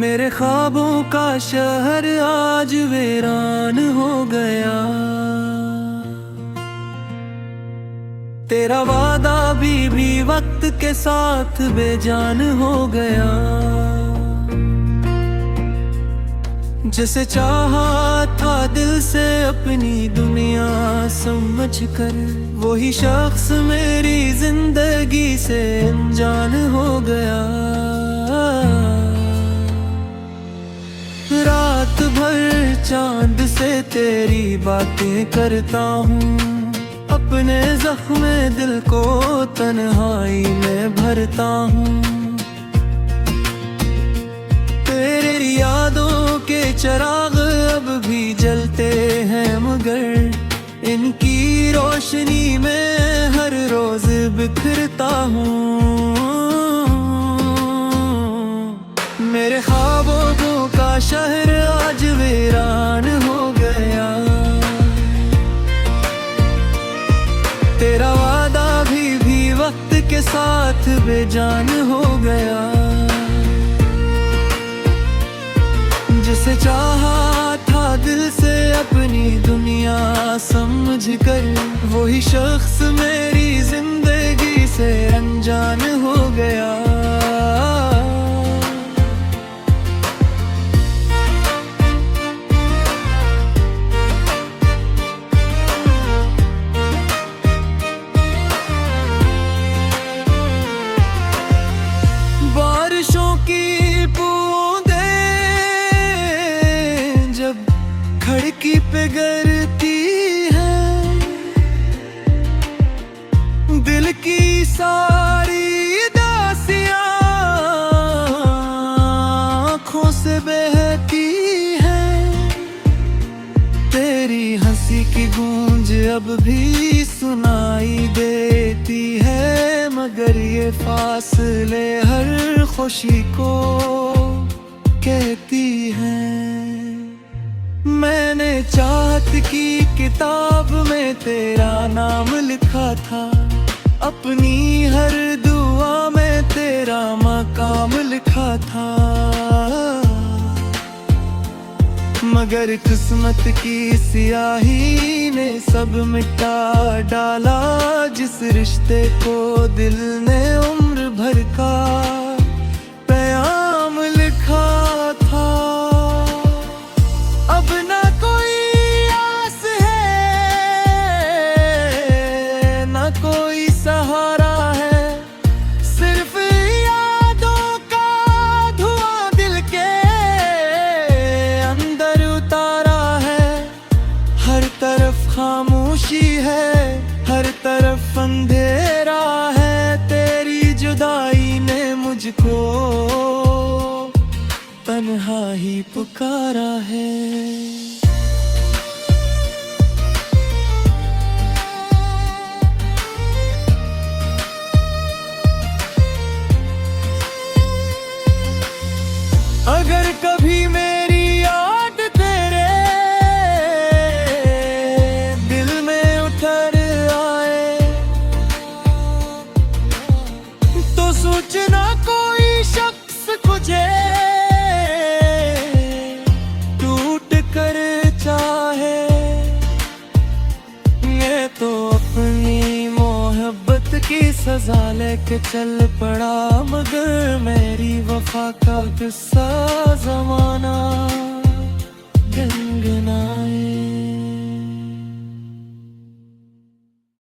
मेरे ख्वाबों का शहर आज वीरान हो गया। तेरा वादा भी वक्त के साथ बेजान हो गया। जिसे चाहा था दिल से अपनी दुनिया समझकर, वही शख्स मेरी जिंदगी से अनजान हो गया। रात भर चांद से तेरी बातें करता हूँ, अपने जख्मे दिल को तन्हाई में भरता हूँ। तेरी यादों के चिराग अब भी जलते हैं, मगर इनकी रोशनी में हर रोज बिखरता हूँ। मेरे ख्वाबों का शहर आज वीरान हो गया। तेरा वादा भी वक्त के साथ बेजान हो गया। जिसे चाहा था दिल से अपनी दुनिया समझकर, वही शख्स मेरी जिंदगी से अनजान हो गया। बारिशों की बूंदें जब खिड़की पे गिरती है, दिल की सारी दासियां आँखों से बहती है। तेरी हंसी की गूंज अब भी सुनाई देती है, मगर ये फासले हर खुशी को कहती हैं। मैंने चाहत की किताब में तेरा नाम लिखा था, अपनी हर दुआ में तेरा मकाम लिखा था। मगर किस्मत की सियाही ने सब मिटा डाला, जिस रिश्ते को दिल ने उम्र भर का पैगाम लिखा था। अब ना कोई आस है, ना कोई सहारा है, सिर्फ यादों का धुआं दिल के अंदर उतारा है। हर तरफ खामोशी है, हर तरफ अंधेरा है। तेरी जुदाई ने मुझको तन्हा ही पुकारा है। अगर कभी मेरी याद तेरे दिल में उतर आए, तो सोचना कोई शख्स तुझे टूट कर चाहे। ये तो अपनी मोहब्बत की सजा लेके चल पड़ा, मगर मेरी वफा का किस्सा ज़माना